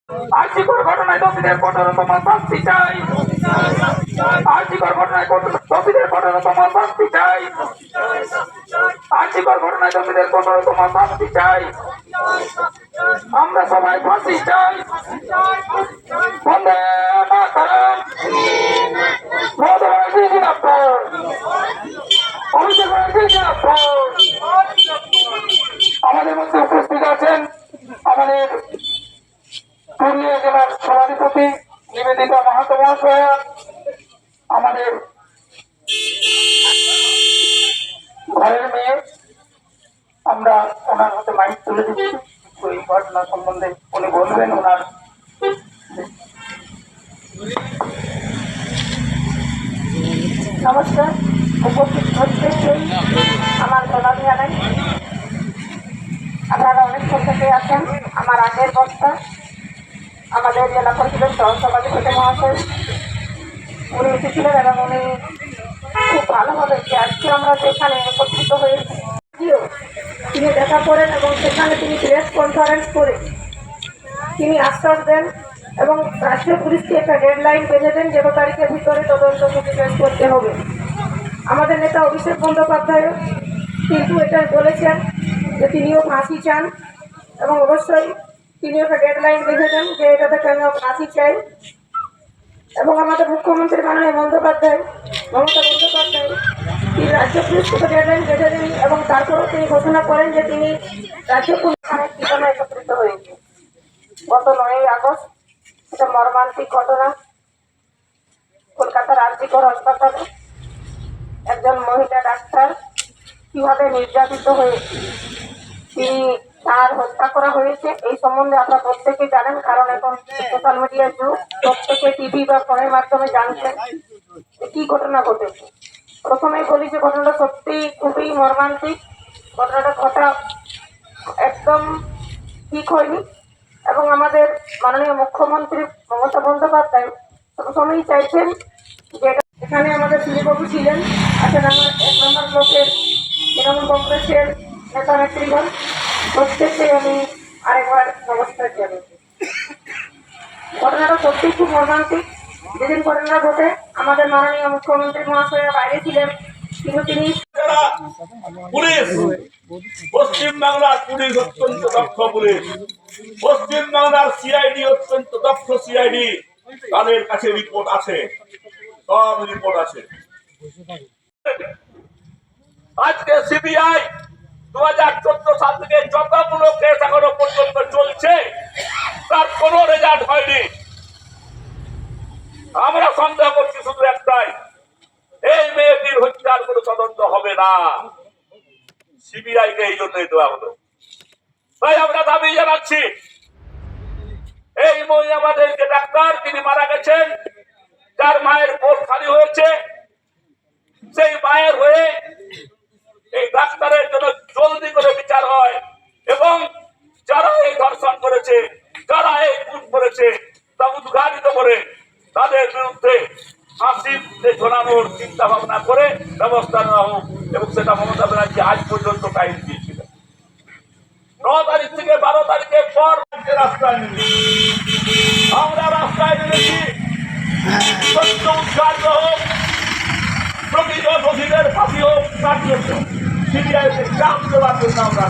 আর্থিকর ঘটনায় দোষীদের কঠোরতম শাস্তি চাই। আর্থিকর ঘটনায় দোষীদের কঠোরতম শাস্তি চাই। আর্থিকর ঘটনায় দোষীদের কঠোরতম শাস্তি চাই। আমরা সবাই ফাঁসি চাই। বন্দে মাতরম। আমাদের মধ্যে উপস্থিত আছেন আমাদের পুরুলিয়া জেলার সভাধিপতি নিবেদিতা মাহাতো মহাশয়া, আমাদের ঘরের মেয়ে। আমরা ওনার হাতে মাইক তুলে দিচ্ছি, ওই ঘটনা সম্বন্ধে উনি বলবেন। ওনার নমস্কার, উপস্থিত প্রত্যেককেই আমার প্রণাম জানাই। আপনারা অনেকক্ষণ থেকে আছেন। আমার আগের বক্তা আমাদের জেলা পরিষদের সহসভাপতি মহাশয় উনি এসেছিলেন এবং উনি খুব ভালোভাবে যে আজকে আমরা যেখানে একত্রিত হয়েছি তিনি দেখা করেন এবং সেখানে তিনি প্রেস কনফারেন্স করে তিনি আশ্বাস দেন এবং রাজ্য পুলিশকে একটা ডেডলাইন বেঁধে দেন 0 তারিখের ভিতরে তদন্ত প্রতিবেশ করতে হবে। আমাদের নেতা অভিষেক বন্দ্যোপাধ্যায় কিন্তু এটা বলেছেন যে তিনিও ফাঁসি চান এবং অবশ্যই তিনি একটা ডেডলাইন বেঁধে দেন যে এটাতে কেন ফাঁসি চাই। এবং আমাদের মুখ্যমন্ত্রী মাননীয় মমতা বন্দ্যোপাধ্যায় তিনি রাজ্য পুলিশকে ডেডলাইন বেঁধে দেন এবং তারপরেও তিনি ঘোষণা করেন যে তিনি রাজ্য পুলিশের ঠিকানা একত্রিত হয়েছে। গত 9ই আগস্ট এটা মর্মান্তিক ঘটনা। কলকাতার আরজিকর হাসপাতালে একজন মহিলা ডাক্তার কিভাবে নির্যাতিত হয়ে তার হত্যা করা হয়েছে এই সম্বন্ধে আপনারা প্রত্যেকেই জানেন, কারণ এখন সোশ্যাল মিডিয়ার যুগ। প্রত্যেকে টিভি বা ফোনের মাধ্যমে জানছেন কি ঘটনা ঘটেছে। প্রথমেই বলি যে ঘটনাটা সত্যি খুবই মর্মান্তিক। ঘটনাটা ঘটা একদম ঠিক হয়নি এবং আমাদের মাননীয় মুখ্যমন্ত্রী মমতা বন্দ্যোপাধ্যায় সবসময়ই চাইছেন যে এখানে আমাদের শ্রীবাবু ছিলেন, আছেন আমার 1 নম্বর ব্লকের তৃণমূল কংগ্রেসের নেতা নেত্রীগণ, প্রত্যেককে আমি আরেকবার নমস্কার জানাই। ঘটনাটা সত্যি খুব মর্মান্তিক। যেদিন ঘটনা ঘটে আমাদের মাননীয় মুখ্যমন্ত্রী মহাশয়া বাইরে ছিলেন, কিন্তু তিনি পশ্চিমবাংলার পুলিশ অত্যন্ত দক্ষ পুলিশ, পশ্চিমবাংলার সিআইডি অত্যন্ত দক্ষ সিআইডি, তাদের কাছে রিপোর্ট আছে, সব রিপোর্ট আছে। আজকে সিবিআই 2014 সাল থেকে যতগুলো কেস এখনো পর্যন্ত চলছে তার কোনো রেজাল্ট হয়নি। আমরা সন্দেহ করছি শুধু একটাই, এই মেয়েটির হত্যার কোনো তদন্ত হবে না। সিবিআই কে এই জন্যই দেওয়া হলো। তাই আমরা দাবি জানাচ্ছি, এই আমাদের যে ডাক্তার তিনি মারা গেছেন, যার মায়ের কোল খালি হয়েছে, সেই মায়ের হয়ে এই ডাক্তারের জন্য জলদি করে বিচার হয় এবং যারা এই ধর্ষণ করেছে, যারা এই খুন করেছে তা উদ্ঘাটিত করে তাদের বিরুদ্ধে ফাঁসি ঝোলানোর চিন্তা ভাবনা করে ব্যবস্থা নেওয়া হোক। এবং সেটা মমতা ব্যানার্জি আজ পর্যন্ত টাইম দিয়েছিলেন। 9 তারিখ থেকে 12 তারিখের পর রাস্তায় নেমেছি, আমরা রাস্তায় নেমেছি সত্য উদ্ঘাটিত হোক, প্রকৃত দোষীদের ফাঁসি হোক, তার জন্য সিবিআইকে চাপ দেওয়ার জন্য আমরা